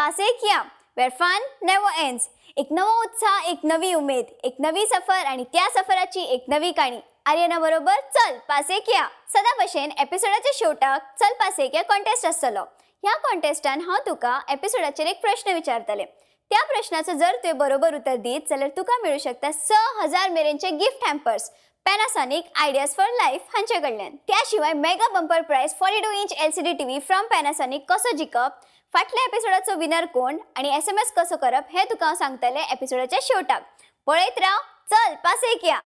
पासे किया where fun never ends. एक नवा उत्साह, एक नवी उमेद, एक नवी सफर आणि त्या सफराची एक नवी काणी. आर्यना बरोबर चल पासे किया. सदा भशेन एपिसोडाच्या शेवटाक चल पासे किया कॉन्टेस्ट आसतलो. ह्या कॉन्टेस्टान हांव तुका एपिसोडाचेर एक प्रश्न विचारतले. त्या प्रश्नाचं जर तुवें बरोबर उत्तर दीत जाल्यार तुका मिळू शकता 6000 मेरेनचे gift hampers Panasonic ideas for life हांचे कडल्यान. त्याशिवाय mega bumper prize 42 inch LCD TV from Panasonic कसो जिखप, फाटल्या एपिसोडाचो विनर कोण आणि SMS कसो करप हे तुका सांगतले एपिसोडाच्या शेवटाक. पळयत राव चल पासे किया.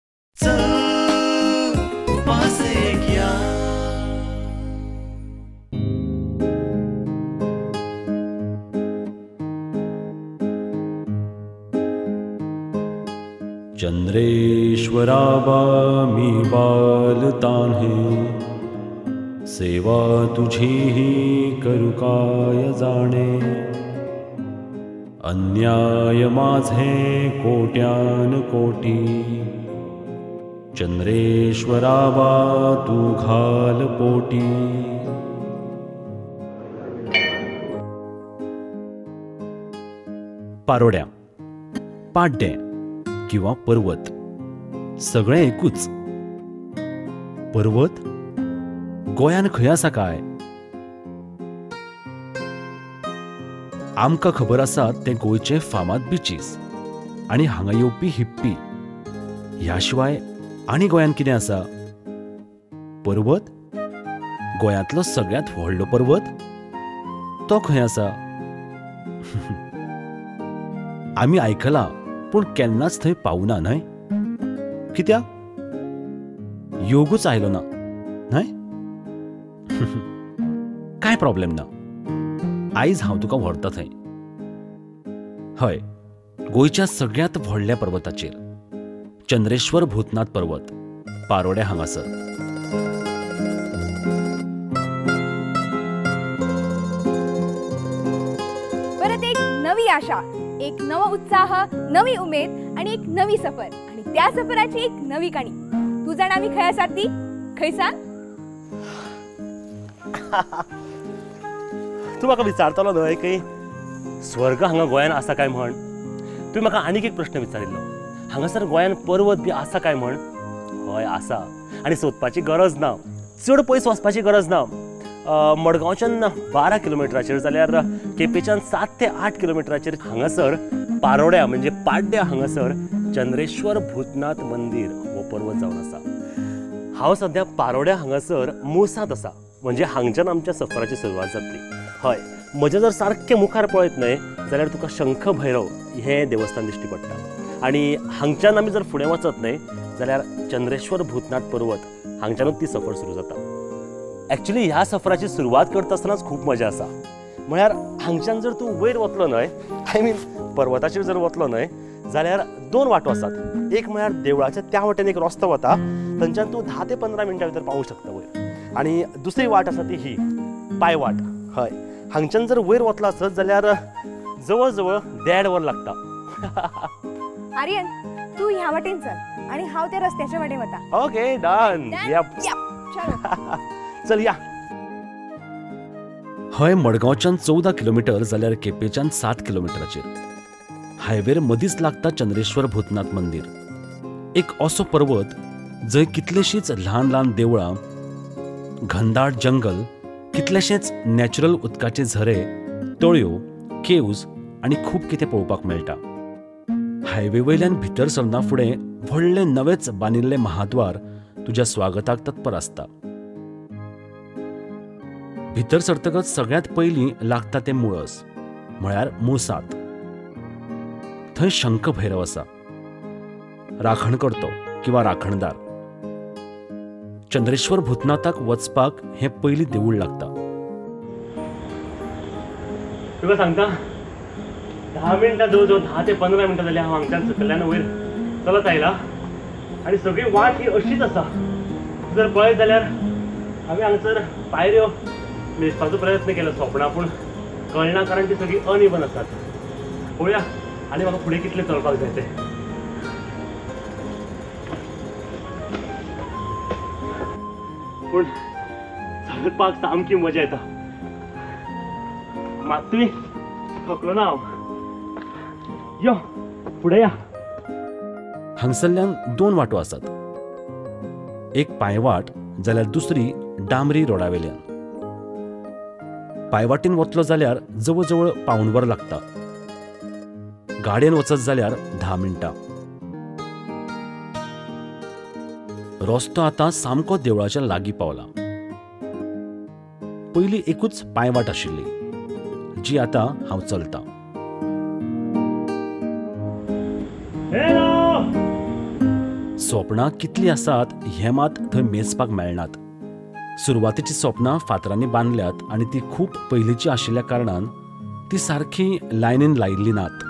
चंद्रेश्वराबा मी बालतान्हे, सेवा तुझीही करू काय जाणे. अन्याय माझे कोट्यान कोटी, चंद्रेश्वराबा तू घाल पोटी. पारोड्या, पाड्डे किंवा पर्वत सगळे एकूच. पर्वत गोंयान खंय आसा काय? आमकां खबर आसा ते गोंयचे फामाद बीचीस आनी हांगा येवपी हिप्पी. ह्या शिवाय आनी गोंयान कितें आसा? पर्वत, गोंयांतलो सगळ्यांत व्हडलो पर्वत तो खंय आसा? आमी आयकलां पूण केन्नाच थंय पावूना न्हय? कित्याक? योगूच आयलो ना न्हय? कांय प्रॉब्लेम ना. आयज हांव तुका व्हरता थंय. हय, गोंयच्या सगळ्यांत व्हडल्या पर्वताचेर, चंद्रेश्वर भूतनाथ पर्वत, पारोड्या हांगासर. परत एक नवी आशा, एक नवा उत्साह, नवी उमेद आणि एक नवी सफर आणि त्या सफराची एक नवी काणी. तू जाण आम्ही खंय आसात ती? खंय सांग? तू म्हाका विचारतलो न्हय की स्वर्ग हांगा गोंयान आसा काय म्हण. तुवें म्हाका आनीक एक प्रश्न विचारिल्लो, हांगासर गोंयान पर्वत बी आसा काय म्हण. हय आसा, आनी सोदपाची गरज ना, चड पयस वचपाची गरज ना. मडगांवच्यान 12 किलोमिटराचेर जाल्यार केपेच्यान 7 ते 8 किलोमिटराचेर हांगासर पारोड्या म्हणजे पाड्ड्या हांगासर चंद्रेश्वर भूतनाथ मंदिर हो पर्वत जावन आसा. हांव सध्या पारोड्या हांगासर मोसात आसा, म्हणजे हांगच्यान आमच्या सफराची सुरवात जातली. हय, म्हजे जर सारकें मुखार पळयत न्हय जाल्यार तुका शंख भैरव हें देवस्थान दिश्टी पडटा. आनी हांगच्यान आमी जर फुडें वचत न्हय जाल्यार चंद्रेश्वर भूतनाथ पर्वत हांगच्यानूच ती सफर सुरू जाता. एक्चुली ह्या सफराची सुरवात करता आसतनाच खूब मजा आसा. म्हळ्यार हांगच्यान जर तूं वयर वतलो न्हय, आय मीन पर्वताचेर जर वतलो न्हय जाल्यार 2 वाटो आसात. एक म्हळ्यार देवळाच्या त्या वटेन एक रस्तो वता, थंयच्यान तूं 10 ते 15 मिनटां भितर पावूंक शकता वयर. आनी दुसरी वाट आसा ती ही पायवाट. हय, हांगच्यान जर वयर वतलो आसत जाल्यार जवळ जवळ 1.5 वर लागता. आर्यन, तू ह्या वाटेन चल आणि हांव त्या रस्त्याच्या वाटेन वता. Okay, done. चल या. हय, मडगांवच्यान 14 किलोमीटर जाल्यार केपेच्यान 7 किलोमिटराचेर. हायवेर मदींच लागता चंद्रेश्वर भूतनाथ मंदिर. एक असो पर्वत जंय कितलेशींच ल्हान ल्हान देवळां, घनदाट जंगल, कितलेशेच नॅचरल उदकाचे झरे, तळयो, केव्ज आनी खूब कितें पळोवपाक मेळटा. हायवे वयल्यान भितर सरना फुडें व्हडलें नवेच बांदिल्लें महाद्वार तुज्या स्वागताक तत्पर आसता. भितर सरतकच सगळ्यांत पयलीं लागता तें मुळस, म्हळ्यार मुळसात. थंय शंख भैरव आसा, राखणकर्तो किंवा राखणदार. चंद्रेश्वर भूतनाथाक वचपाक हें पयलीं देवूळ लागता. तुका सांगता 10 मिनटां जवळ 10 ते 15 मिनटां जाली हांव हांगच्यान सकयल्यान वयर चलत आयला आनी सगळी वाट ही अशीच आसा. जर पळयत जाल्यार आमी हांगसर पायऱ्यो मेजपाचो प्रयत्न केलो सोपणा, पूण कळना कारण ती सगळी अनइवन आसात. पळोवया आनी म्हाका फुडें कितलें चलपाक जाय तें. पूण चलपाक सामकी मजा येता. मात्तूय थकलो ना हांव. यो फुडें या. हांगसरल्यान 2 वाटो आसात. एक पांयवाट जाल्यार दुसरी डांबरी रोडावेल्यान. पांयवाटेन वतलो जाल्यार जवळ जवळ पाऊण वर लागता. गाडयेन वचत जाल्यार 10 मिनटां. रस्तो आतां सामको देवळाच्या लागीं पावला. पयलीं एकूच पांयवाट आशिल्ली जी आतां हांव चलतां. स्वप्नां कितलीं आसात हें मात थंय मेजपाक मेळनात. सुरवातेची स्वप्नां फातरांनी बांदल्यात आनी ती खूब पयलींची आशिल्ल्या कारणान ती सारकी लायनीन लायिल्ली नात.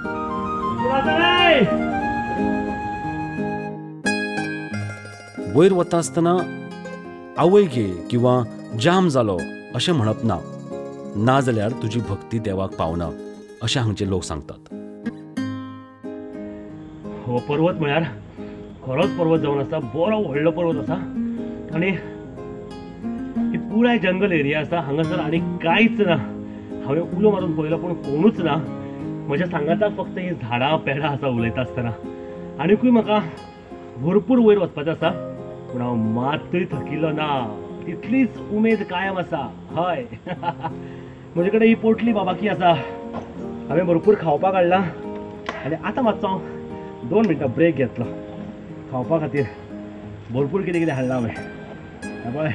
वयर वता आसतना आवय गे किंवा जाम जालो अशें म्हणप ना. ना जाल्यार तुजी भक्ती देवाक पावना अशें हांगचे लोक सांगतात. हो पर्वत म्हळ्यार खरोच पर्वत जावन आसा. बरो व्हडलो पर्वत आसा आनी ही पुराय जंगल एरिया आसा. हांगासर आनी कांयच ना. हांवें उलो मारून पळयलो पूण कोणूच ना. म्हज्या सांगाताक फक्त ही झाडां पेडां आसा उलयता आसतना. आनीकूय म्हाका भरपूर वयर वचपाचें आसा पूण हांव मात्तूय थकिल्लो ना. तितलीच उमेद कायम आसा. हय म्हजे कडेन ही पोटली बाबाकी आसा. हांवें भरपूर खावपाक हाडलां आनी आतां मातसो हांव 2 मिनटां ब्रेक घेतलो. खावपा खातीर भरपूर कितें कितें हाडलां हांवें. पळय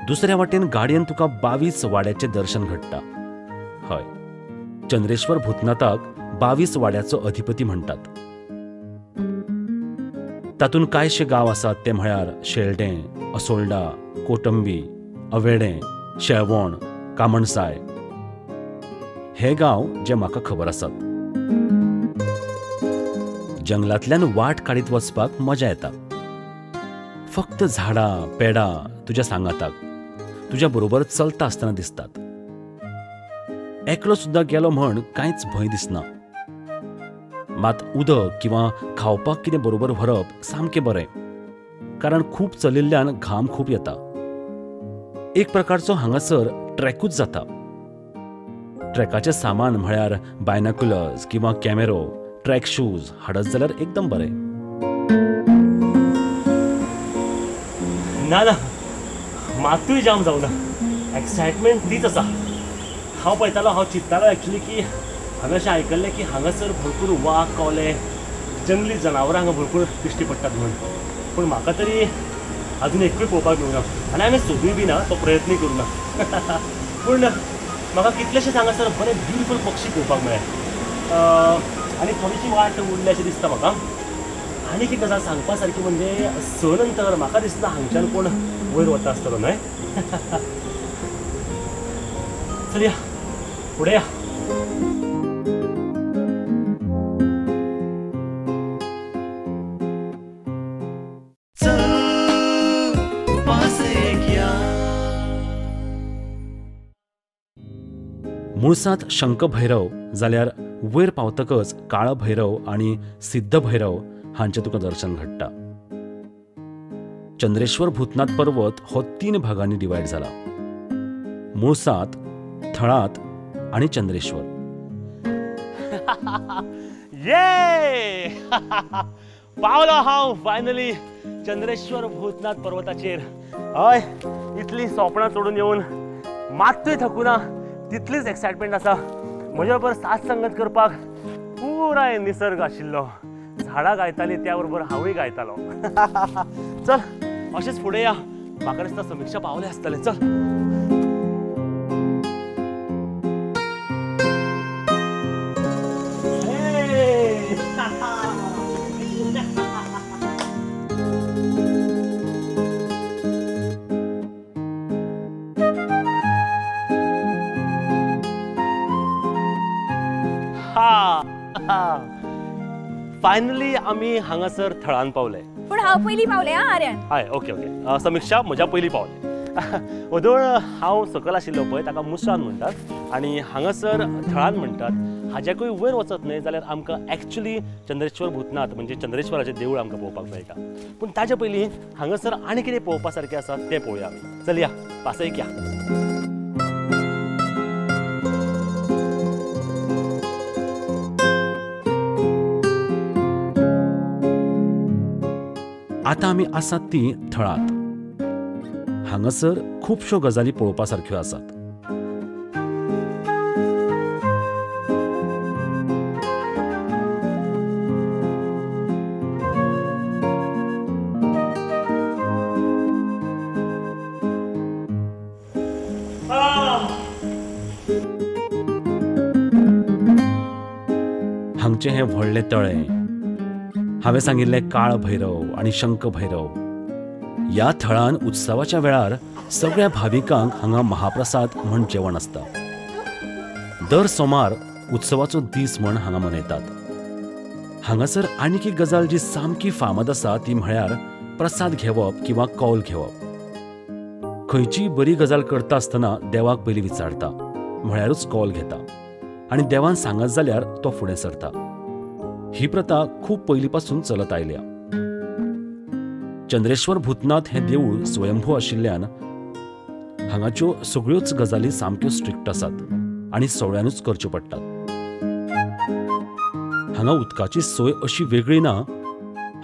दुसऱ्या वाटेन गाडयेन तुका 22 वाड्याचें दर्शन घडटा. हय, चंद्रेश्वर भूतनाथाक 22 वाड्याचो अधिपती म्हणटात. तातूंत कांयशे गांव आसात ते म्हळ्यार शेल्डें, असोल्डा, कोटंबी, अवेडें, शेळवण, कामणसाय. हे गांव जे म्हाका खबर आसात. जंगलांतल्यान वाट काडीत वचपाक मजा येता. फक्त झाडां पेडां तुज्या सांगाताक तुज्या बरोबर चलता आसतना दिसतात. एकलो सुद्दां गेलो म्हण कांयच भंय दिसना. मात उदक किंवा खावपाक कितें बरोबर व्हरप सामकें बरें, कारण खूब चलिल्ल्यान घाम खूब येता. एक प्रकारचो हांगासर ट्रॅकूच जाता. ट्रॅकाचें सामान म्हळ्यार बायनाकुलर्स किंवा कॅमेरो, ट्रॅक शूज हाडत जाल्यार एकदम बरें. ना ना मात्तूय जाम जावना. एक्सायटमेंट तीच आसा. हांव पळयतालो, हांव चिंत्तालो एक्चुली की हांवें अशें आयकल्लें की हांगासर भरपूर वाग कोले जंगली जनावरां हांगा भरपूर दिश्टी पडटात म्हणून. पूण म्हाका तरी अजून एकूय पळोवपाक मेळूना आनी हांवें सोदूय बी ना, तो प्रयत्नूय करूना. पूण म्हाका कितलेशेच हांगासर बरे ब्युटिफूल पक्षी पळोवपाक मेळ्ळे आनी थोडीशी वाट उरली अशें दिसता म्हाका. आनी एक गजाल सांगपा सारकी म्हणजे स नंतर म्हाका दिसता हांगच्यान कोण वयर वता आसतलो न्हय. चल या फुडें या. मुळसांत शंख भैरव जाल्यार वयर पावतकच काळ भैरव आनी सिद्ध भैरव हांचें तुका दर्शन घडटा. चंद्रेश्वर भूतनाथ पर्वत हो 3 भागांनी डिवायड जाला. मुळसांत, थळांत आनी चंद्रेश्वर. ये पावलो हांव फायनली चंद्रेश्वर भूतनाथ पर्वताचेर. हय, इतली स्वप्नां सोडून येवन मात्तूय थकुना. तितलीच एक्सायटमेंट आसा. म्हज्या बरोबर साथ संगत करपाक पुराय निसर्ग आशिल्लो. झाडां गायतालीं त्या बरोबर हांवूय गायतालो. चल अशेंच फुडें या. म्हाका दिसता समीक्षा पावलें आसतलें. चल. फायनली आमी हांगासर थळान पावले. पूण हांव पयलीं पावलें आं आर्यन. हय, ओके ओके. समीक्षा म्हज्या पयलीं पावले. वदळ हांव सकयल आशिल्लो पळय ताका मुसान म्हणटात आनी हांगासर थळान म्हणटात. हाज्याकूय वयर वचत न्हय जाल्यार आमकां एक्चुली चंद्रेश्वर भूतनाथ म्हणजे चंद्रेश्वराचें देवूळ आमकां पळोवपाक मेळटा. पूण ताचे पयलीं हांगासर आनी कितें पळोवपा सारकें आसा तें पळोवया आमी. चल या पासयेक या. आतां आमी आसात ती थळांत. हांगासर खुबश्यो गजाली पळोवपा सारक्यो आसात. हांगचें हें व्हडलें तळें, हांवें सांगिल्ले काळ भैरव आनी शंख भैरव. ह्या थळान उत्सवाच्या वेळार सगळ्या भाविकांक हांगा महाप्रसाद म्हण जेवण आसता. दर सोमार उत्सवाचो दीस म्हण हांगा मनयतात. हांगासर आनीक एक गजाल जी सामकी फामाद आसा ती म्हळ्यार प्रसाद घेवप किंवा कौल घेवप. खंयचीय बरी गजाल करता आसतना देवाक पयलीं विचारता, म्हळ्यारूच कौल घेता आनी देवान सांगत जाल्यार तो फुडें सरता. ही प्रथा खूब पयलींपासून चलत आयल्या. चंद्रेश्वर भूतनाथ हें देवूळ स्वयंभू आशिल्ल्यान हांगाच्यो सगळ्योच गजाली सामक्यो स्ट्रिक्ट आसात आनी सगळ्यांनूच करच्यो पडटात. हांगा उदकाची सोय अशी वेगळी ना.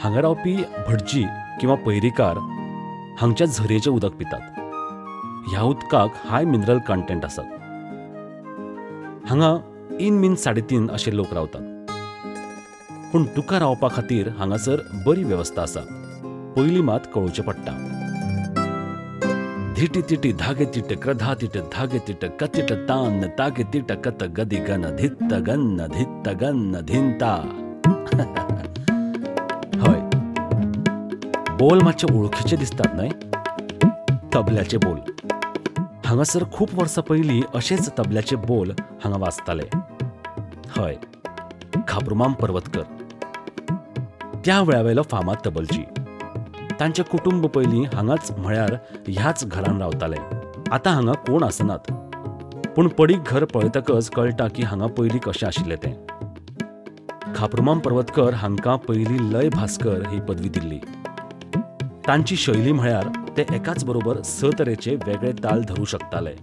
हांगा रावपी भटजी किंवा पयरीकार हांगच्या झरयेचें उदक पितात. ह्या उदकाक हाय मिनरल कंटेंट आसात. हांगा 3 अशे लोक रावतात. पूण तुका रावपा खातीर हांगासर बरी वेवस्था आसा. पयलीं मात कळोवचें पडटा. धिटी तिटी धागे तिट क्रधा तिट धागे तिट कतिट तान तागे तिट कत गदी गन धित्त गन्न धिंता. हय, बोल मातशे ओळखीचे दिसतात न्हय? तबल्याचे बोल. हांगासर खूब वर्सां पयलीं अशेच तबल्याचे बोल हांगा वाजताले. हय, खाबरुमाम पर्वतकर त्या वेळावेलो फामाद तबलची. तांचे कुटुंब पयलीं हांगाच म्हळ्यार ह्याच घरान रावताले. आतां हांगा कोण आसनात. पूण पडीक घर पळयतकच कळटा की हांगा पयलीं कशें आशिल्लें तें. खाबरुमाम पर्वतकर हांकां पयलीं लय भास्कर ही पदवी दिल्ली. तांची शैली म्हळ्यार ते एकाच बरोबर 6 तरेचे वेगळे ताल धरूं शकताले.